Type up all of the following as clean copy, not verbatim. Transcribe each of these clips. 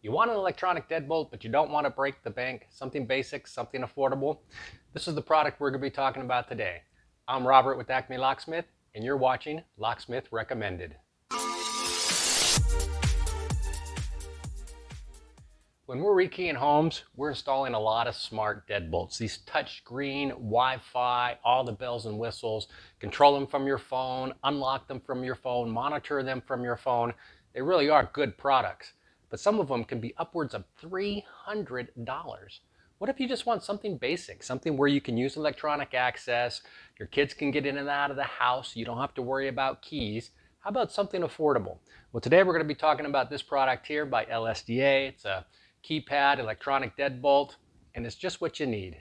You want an electronic deadbolt, but you don't want to break the bank. Something basic, something affordable. This is the product we're going to be talking about today. I'm Robert with Acme Locksmith, and you're watching Locksmith Recommended. When we're rekeying homes, we're installing a lot of smart deadbolts. These touchscreen, Wi-Fi, all the bells and whistles. Control them from your phone, unlock them from your phone, monitor them from your phone. They really are good products. But some of them can be upwards of $300. What if you just want something basic, something where you can use electronic access, your kids can get in and out of the house, you don't have to worry about keys? How about something affordable? Well, today we're going to be talking about this product here by LSDA. It's a keypad electronic deadbolt, and it's just what you need.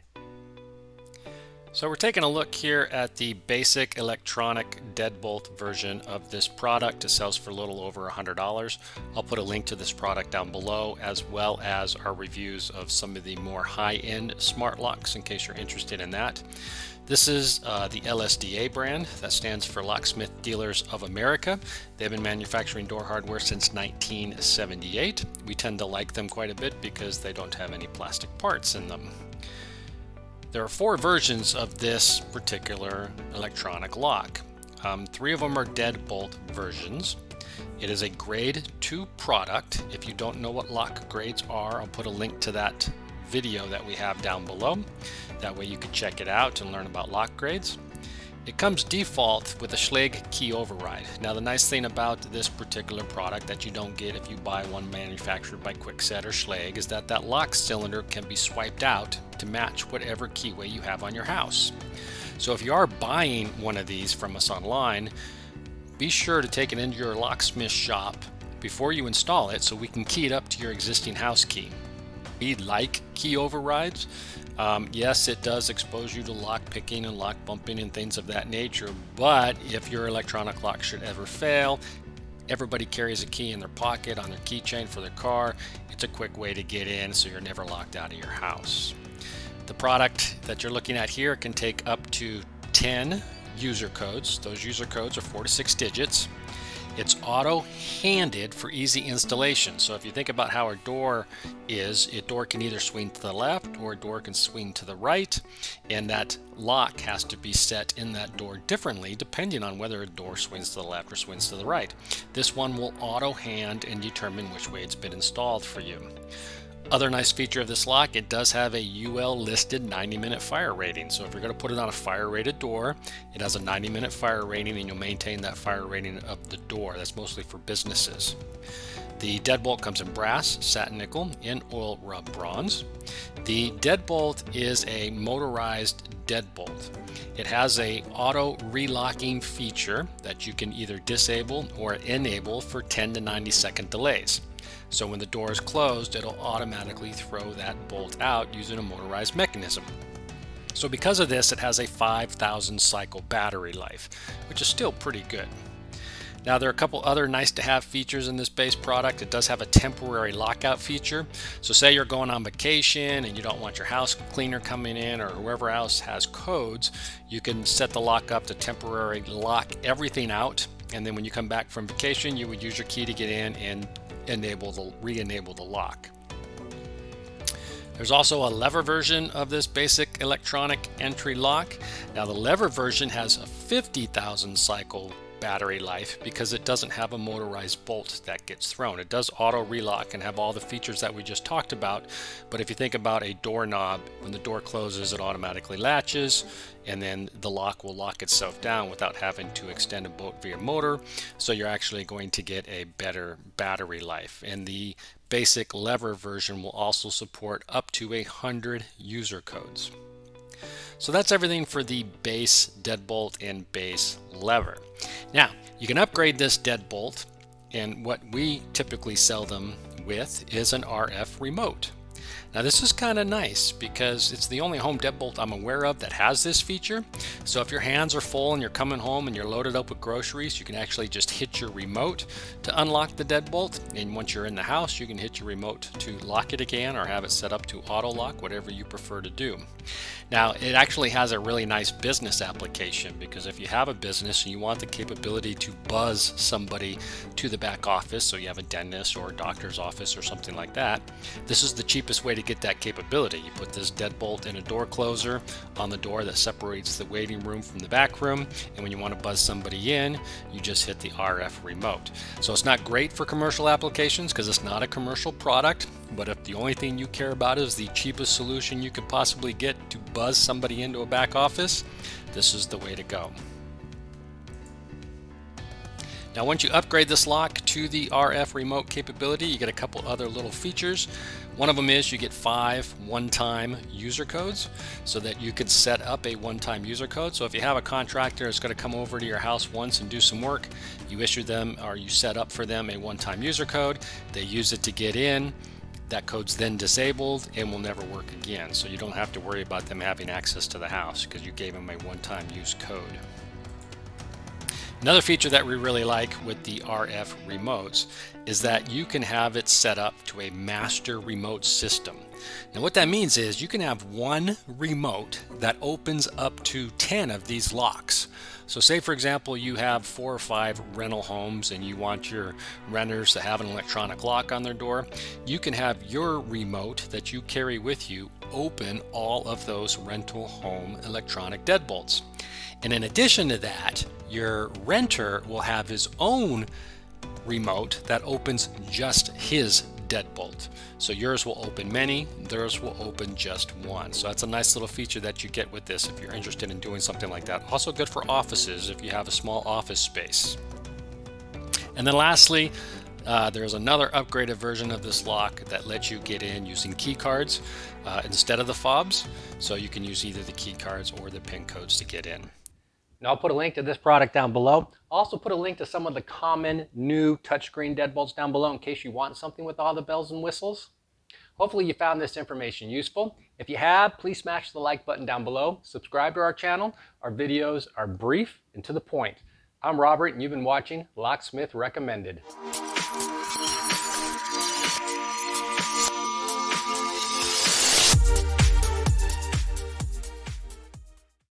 So we're taking a look here at the basic electronic deadbolt version of this product. It sells for a little over $100. I'll put a link to this product down below, as well as our reviews of some of the more high-end smart locks in case you're interested in that. This is the LSDA brand. That stands for Locksmith Dealers of America. They've been manufacturing door hardware since 1978. We tend to like them quite a bit because they don't have any plastic parts in them. There are 4 versions of this particular electronic lock. 3 of them are deadbolt versions. It is a grade 2 product. If you don't know what lock grades are, I'll put a link to that video that we have down below. That way you can check it out and learn about lock grades. It comes default with a Schlage key override. Now the nice thing about this particular product that you don't get if you buy one manufactured by Kwikset or Schlage is that that lock cylinder can be swiped out to match whatever keyway you have on your house. So if you are buying one of these from us online, be sure to take it into your locksmith shop before you install it so we can key it up to your existing house key. We like key overrides. Yes, it does expose you to lock picking and lock bumping and things of that nature, but if your electronic lock should ever fail, everybody carries a key in their pocket on their keychain for their car. It's a quick way to get in so you're never locked out of your house. The product that you're looking at here can take up to 10 user codes. Those user codes are 4 to 6 digits. It's auto-handed for easy installation. So if you think about how a door is, a door can either swing to the left or a door can swing to the right, and that lock has to be set in that door differently depending on whether a door swings to the left or swings to the right. This one will auto-hand and determine which way it's been installed for you. Other nice feature of this lock, it does have a UL listed 90-minute fire rating. So if you're going to put it on a fire rated door, it has a 90-minute fire rating and you'll maintain that fire rating of the door. That's mostly for businesses. The deadbolt comes in brass, satin nickel, and oil rub bronze. The deadbolt is a motorized deadbolt. It has a auto relocking feature that you can either disable or enable for 10 to 90 second delays. So when the door is closed, it'll automatically throw that bolt out using a motorized mechanism. So because of this, it has a 5,000 cycle battery life, which is still pretty good. Now there are a couple other nice to have features in this base product. It does have a temporary lockout feature. So say you're going on vacation and you don't want your house cleaner coming in or whoever else has codes, you can set the lock up to temporarily lock everything out. And then when you come back from vacation, you would use your key to get in and re-enable the lock. There's also a lever version of this basic electronic entry lock. Now the lever version has a 50,000 cycle battery life because it doesn't have a motorized bolt that gets thrown. It does auto relock and have all the features that we just talked about, but if you think about a doorknob, when the door closes it automatically latches and then the lock will lock itself down without having to extend a bolt via motor, so you're actually going to get a better battery life. And the basic lever version will also support up to 100 user codes. So that's everything for the base deadbolt and base lever. Now, you can upgrade this deadbolt, and what we typically sell them with is an RF remote. Now this is kind of nice because it's the only home deadbolt I'm aware of that has this feature. So if your hands are full and you're coming home and you're loaded up with groceries, you can actually just hit your remote to unlock the deadbolt. And once you're in the house, you can hit your remote to lock it again or have it set up to auto lock, whatever you prefer to do. Now it actually has a really nice business application, because if you have a business and you want the capability to buzz somebody to the back office, so you have a dentist or a doctor's office or something like that, this is the cheapest way to get that capability. You put this deadbolt in a door closer on the door that separates the waiting room from the back room, and when you want to buzz somebody in, you just hit the RF remote. So it's not great for commercial applications because it's not a commercial product, but if the only thing you care about is the cheapest solution you could possibly get to buzz somebody into a back office, this is the way to go. Now once you upgrade this lock to the RF remote capability, you get a couple other little features. One of them is you get 5 one-time user codes so that you could set up a one-time user code. So if you have a contractor that's going to come over to your house once and do some work, you issue them or you set up for them a one-time user code. They use it to get in. That code's then disabled and will never work again. So you don't have to worry about them having access to the house because you gave them a one-time use code. Another feature that we really like with the RF remotes is that you can have it set up to a master remote system. Now what that means is you can have one remote that opens up to 10 of these locks. So say for example you have 4 or 5 rental homes and you want your renters to have an electronic lock on their door. You can have your remote that you carry with you open all of those rental home electronic deadbolts. And in addition to that, your renter will have his own remote that opens just his deadbolt. So yours will open many, theirs will open just one. So that's a nice little feature that you get with this if you're interested in doing something like that. Also good for offices if you have a small office space. And then lastly, there's another upgraded version of this lock that lets you get in using key cards instead of the fobs. So you can use either the key cards or the PIN codes to get in. Now I'll put a link to this product down below. I'll also put a link to some of the common new touchscreen deadbolts down below in case you want something with all the bells and whistles. Hopefully you found this information useful. If you have, please smash the like button down below. Subscribe to our channel. Our videos are brief and to the point. I'm Robert and you've been watching Locksmith Recommended.